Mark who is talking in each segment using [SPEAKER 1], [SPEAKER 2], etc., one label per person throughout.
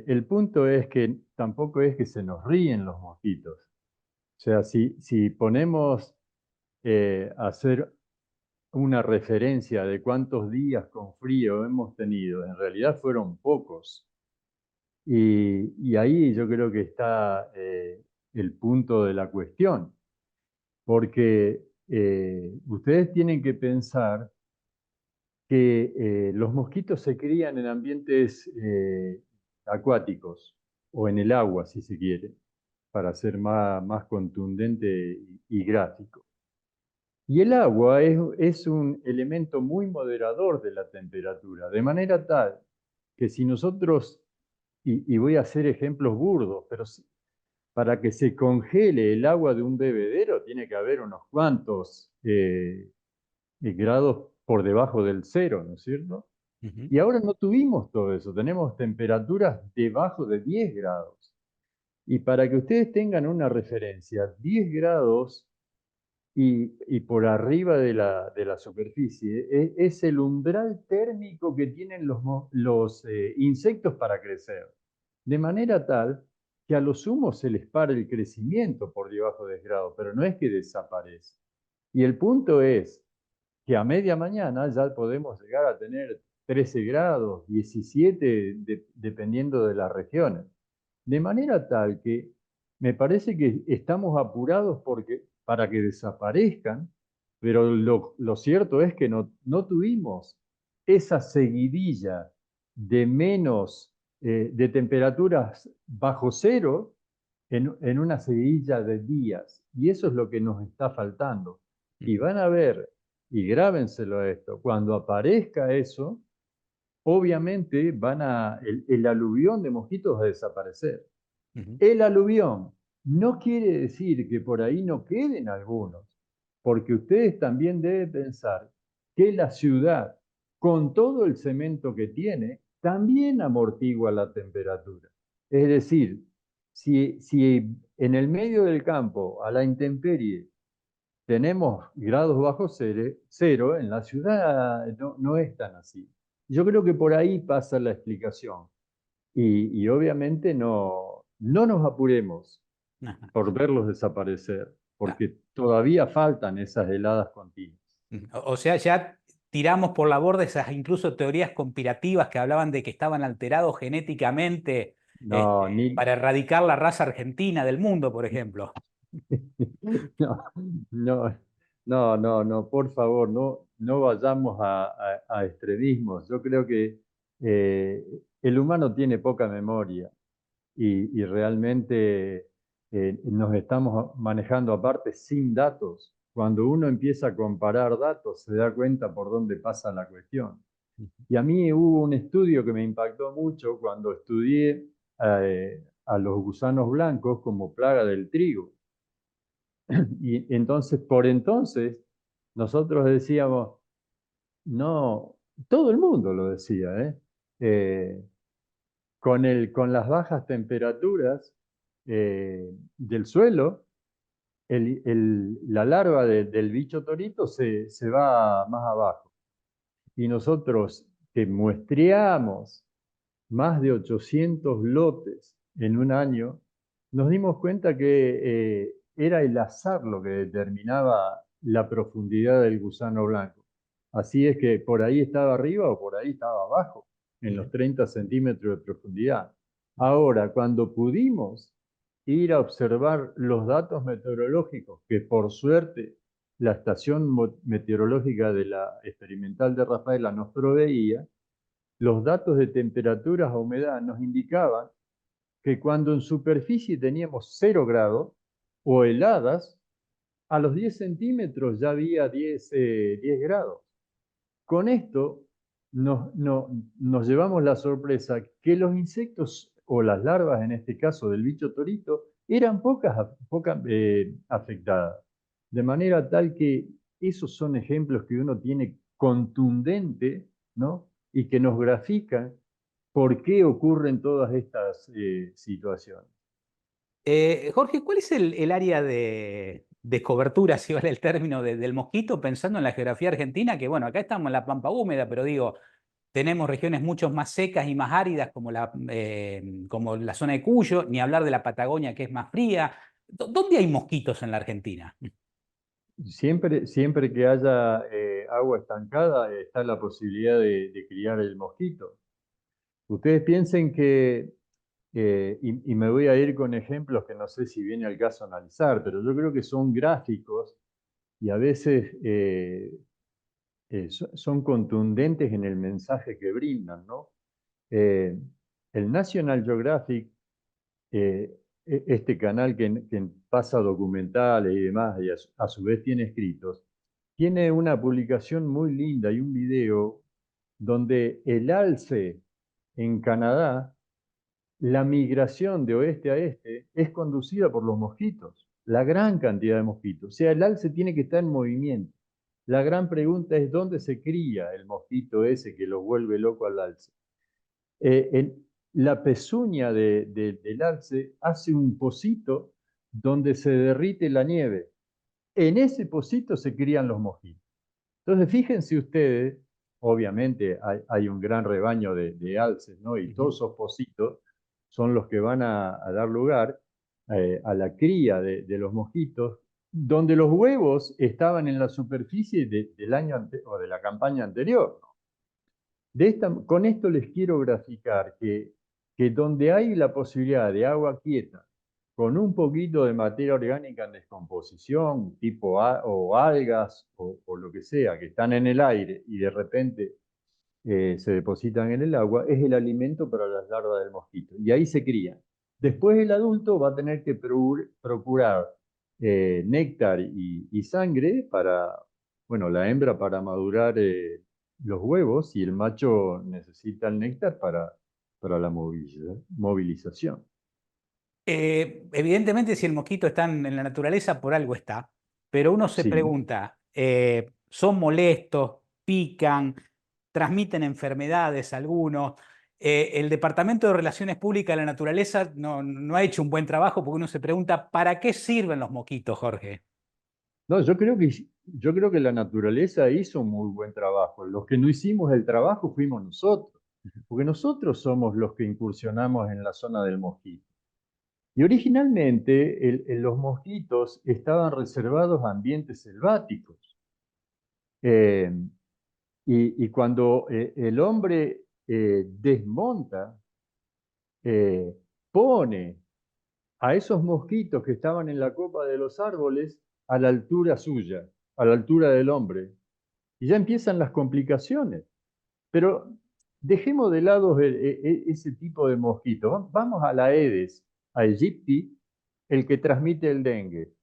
[SPEAKER 1] el punto es que tampoco es que se nos ríen los mosquitos. O sea, si ponemos a hacer una referencia de cuántos días con frío hemos tenido, en realidad fueron pocos. Y ahí yo creo que está el punto de la cuestión, porque ustedes tienen que pensar que los mosquitos se crían en ambientes acuáticos o en el agua, si se quiere, para ser más contundente y gráfico. Y el agua es un elemento muy moderador de la temperatura, de manera tal que si nosotros, y voy a hacer ejemplos burdos, pero para que se congele el agua de un bebedero tiene que haber unos cuantos grados por debajo del cero, ¿no es cierto?
[SPEAKER 2] Ujú.
[SPEAKER 1] Y ahora no tuvimos todo eso, tenemos temperaturas debajo de 10 grados. Y para que ustedes tengan una referencia, 10 grados y por arriba de la superficie es el umbral térmico que tienen los insectos para crecer. De manera tal que a lo sumo se les para el crecimiento por debajo de 10 grados, pero no es que desaparece. Y el punto es que a media mañana ya podemos llegar a tener 13 grados, 17, dependiendo de las regiones. De manera tal que me parece que estamos apurados para que desaparezcan, pero lo cierto es que no tuvimos esa seguidilla de de temperaturas bajo cero en una seguidilla de días. Y eso es lo que nos está faltando. Y
[SPEAKER 2] Ujú.
[SPEAKER 1] van a ver, y grábenselo esto, cuando aparezca eso, obviamente el aluvión de mosquitos va a desaparecer.
[SPEAKER 2] Ujú.
[SPEAKER 1] El aluvión no quiere decir que por ahí no queden algunos, porque ustedes también deben pensar que la ciudad, con todo el cemento que tiene, también amortigua la temperatura. Es decir, si en el medio del campo, a la intemperie, tenemos grados bajo cero, en la ciudad no es tan así. Yo creo que por ahí pasa la explicación. Y obviamente no nos apuremos
[SPEAKER 2] Ajá.
[SPEAKER 1] por verlos desaparecer,
[SPEAKER 2] Ah,
[SPEAKER 1] porque todavía faltan esas heladas continuas.
[SPEAKER 2] o sea, ya tiramos por la borda esas incluso teorías conspirativas que hablaban de que estaban alterados genéticamente,
[SPEAKER 1] No,
[SPEAKER 2] para erradicar la raza argentina del mundo, por ejemplo.
[SPEAKER 1] no, no, no, por favor, no vayamos a extremismos. Yo creo que el humano tiene poca memoria y realmente nos estamos manejando aparte sin datos. Cuando uno empieza a comparar datos, se da cuenta por dónde pasa la cuestión. Y a mí hubo un estudio que me impactó mucho cuando estudié a los gusanos blancos como plaga del trigo. Y entonces, nosotros decíamos, no, todo el mundo lo decía, ¿eh? Eh, con las bajas temperaturas del suelo, la larva del bicho torito se va más abajo. Y nosotros que muestreamos más de 800 lotes en un año, nos dimos cuenta que era el azar lo que determinaba la profundidad del gusano blanco. Así es que por ahí estaba arriba o por ahí estaba abajo, en los 30 centímetros de profundidad. Ahora, cuando pudimos ir a observar los datos meteorológicos, que por suerte la estación meteorológica de la experimental de Rafaela nos proveía, los datos de temperaturas a humedad nos indicaban que cuando en superficie teníamos 0 grados o heladas, a los 10 centímetros ya había 10 grados. Con esto nos llevamos la sorpresa que los insectos o las larvas, en este caso del bicho torito, eran pocas afectadas. De manera tal que esos son ejemplos que uno tiene contundente, ¿no? Y que nos grafican por qué ocurren todas estas situaciones.
[SPEAKER 2] Jorge, ¿cuál es el área de cobertura, si vale el término, del mosquito, pensando en la geografía argentina? Que bueno, acá estamos en la pampa húmeda, pero digo, tenemos regiones mucho más secas y más áridas como la zona de Cuyo, ni hablar de la Patagonia que es más fría. ¿Dónde hay mosquitos en la Argentina?
[SPEAKER 1] Siempre que haya agua estancada, está la posibilidad de criar el mosquito. Ustedes piensen que, y me voy a ir con ejemplos que no sé si viene al caso analizar, pero yo creo que son gráficos y a veces son contundentes en el mensaje que brindan, ¿no? Eh, el National Geographic, eh, este canal que pasa documentales y demás, y a su vez tiene escritos, tiene una publicación muy linda y un video donde el alce en Canadá, la migración de oeste a este es conducida por los mosquitos, la gran cantidad de mosquitos. O sea, el alce tiene que estar en movimiento. La gran pregunta es dónde se cría el mosquito ese que lo vuelve loco al alce. La pezuña del alce hace un pocito donde se derrite la nieve. En ese pocito se crían los mosquitos. Entonces, fíjense ustedes, obviamente hay un gran rebaño de alces, ¿no? Y todos esos pocitos son los que van a dar lugar a la cría de los mosquitos, donde los huevos estaban en la superficie del año o de la campaña anterior. Con esto les quiero graficar que donde hay la posibilidad de agua quieta, con un poquito de materia orgánica en descomposición, tipo o algas o lo que sea, que están en el aire y de repente se depositan en el agua, es el alimento para las larvas del mosquito. Y ahí se crían. Después el adulto va a tener que procurar néctar y sangre para, bueno, la hembra para madurar los huevos y el macho necesita el néctar para la movilización.
[SPEAKER 2] Evidentemente, si el mosquito está en la naturaleza, por algo está. Pero uno se
[SPEAKER 1] Sí.
[SPEAKER 2] pregunta, ¿son molestos? ¿Pican? ¿Transmiten enfermedades algunos? El Departamento de Relaciones Públicas de la Naturaleza no ha hecho un buen trabajo porque uno se pregunta, ¿para qué sirven los mosquitos, Jorge?
[SPEAKER 1] No, yo creo que la naturaleza hizo un muy buen trabajo. Los que no hicimos el trabajo fuimos nosotros, porque nosotros somos los que incursionamos en la zona del mosquito. Y originalmente los mosquitos estaban reservados a ambientes selváticos. Eh, y cuando el hombre desmonta, eh, pone a esos mosquitos que estaban en la copa de los árboles a la altura suya, a la altura del hombre. Y ya empiezan las complicaciones. Pero dejemos de lado ese tipo de mosquitos. Vamos a la Aedes aegypti, el que transmite el dengue.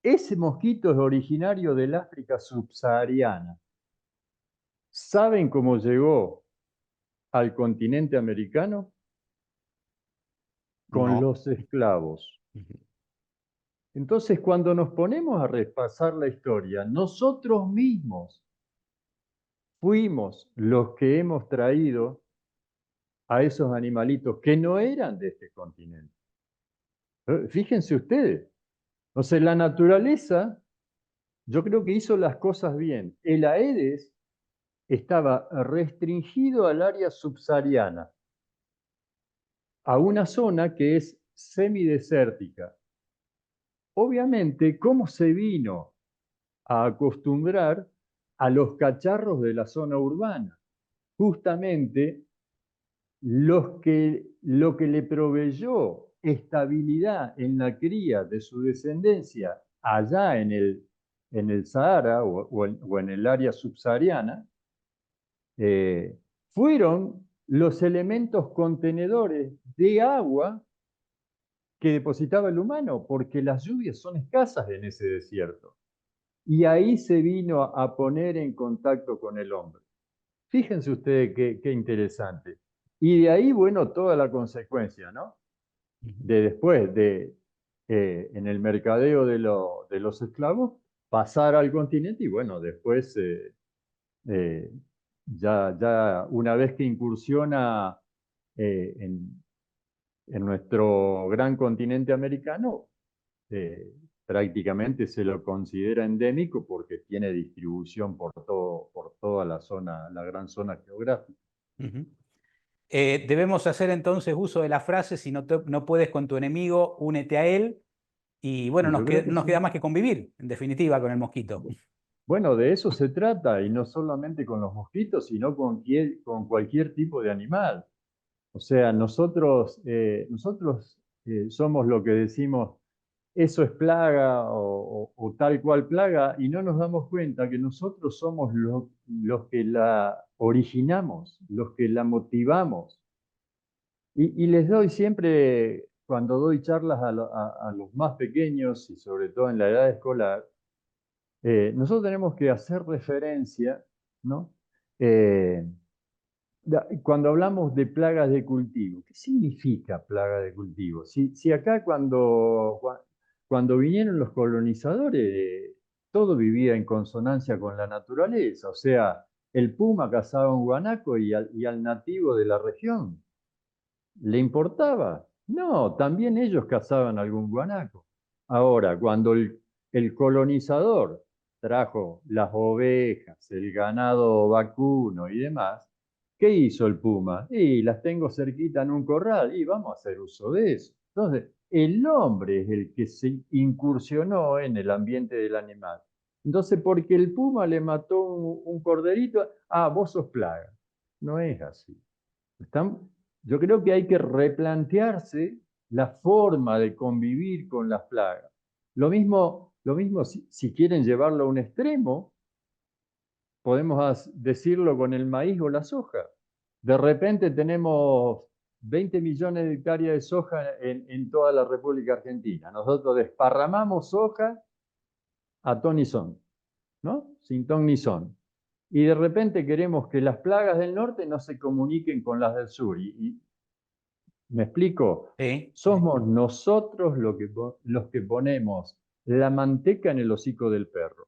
[SPEAKER 1] Ese mosquito es originario del África subsahariana. ¿Saben cómo llegó al continente americano? Con
[SPEAKER 2] No.
[SPEAKER 1] los esclavos. Entonces, cuando nos ponemos a repasar la historia, nosotros mismos fuimos los que hemos traído a esos animalitos que no eran de este continente. Fíjense ustedes, o sea, la naturaleza, yo creo que hizo las cosas bien. El Aedes estaba restringido al área subsahariana, a una zona que es semidesértica. Obviamente, ¿cómo se vino a acostumbrar a los cacharros de la zona urbana? Justamente lo que le proveyó estabilidad en la cría de su descendencia allá en el Sahara o en el área subsahariana, eh, fueron los elementos contenedores de agua que depositaba el humano, porque las lluvias son escasas en ese desierto. Y ahí se vino a poner en contacto con el hombre. Fíjense ustedes qué interesante. Y de ahí, bueno, toda la consecuencia, ¿no? De después en el mercadeo de los esclavos, pasar al continente y bueno, después eh, ya una vez que incursiona eh, en, en nuestro gran continente americano, eh, prácticamente se lo considera endémico porque tiene distribución por toda la zona, la gran zona geográfica.
[SPEAKER 2] Ujú. Debemos hacer entonces uso de la frase, si no puedes con tu enemigo, únete a él. Y bueno,
[SPEAKER 1] Y yo creo
[SPEAKER 2] no
[SPEAKER 1] que
[SPEAKER 2] nos queda
[SPEAKER 1] sí.
[SPEAKER 2] más que convivir, en definitiva, con el mosquito.
[SPEAKER 1] Bueno, de eso se trata, y no solamente con los mosquitos, sino con cualquier tipo de animal. O sea, nosotros somos lo que decimos, eso es plaga o tal cual plaga, y no nos damos cuenta que nosotros somos los que la originamos, los que la motivamos. Y les doy siempre, cuando doy charlas a los más pequeños y sobre todo en la edad escolar, nosotros tenemos que hacer referencia, ¿no? Eh, Cuando hablamos de plagas de cultivo, ¿qué significa plaga de cultivo? Si acá cuando vinieron los colonizadores, todo vivía en consonancia con la naturaleza, o sea, el puma cazaba un guanaco y al nativo de la región le importaba. No, también ellos cazaban algún guanaco. Ahora, cuando el colonizador trajo las ovejas, el ganado vacuno y demás, ¿qué hizo el puma? Y las tengo cerquita en un corral y vamos a hacer uso de eso. Entonces, el hombre es el que se incursionó en el ambiente del animal. Entonces, porque el puma le mató un corderito, vos sos plaga. No es así. Están, yo creo que hay que replantearse la forma de convivir con las plagas. Lo mismo si quieren llevarlo a un extremo, podemos decirlo con el maíz o la soja. De repente tenemos 20 millones de hectáreas de soja en toda la República Argentina. Nosotros desparramamos soja a ton y son, ¿no? Sin ton ni son. Y de repente queremos que las plagas del norte no se comuniquen con las del sur. ¿Me explico?
[SPEAKER 2] Sí, sí.
[SPEAKER 1] Somos nosotros los que ponemos la manteca en el hocico del perro.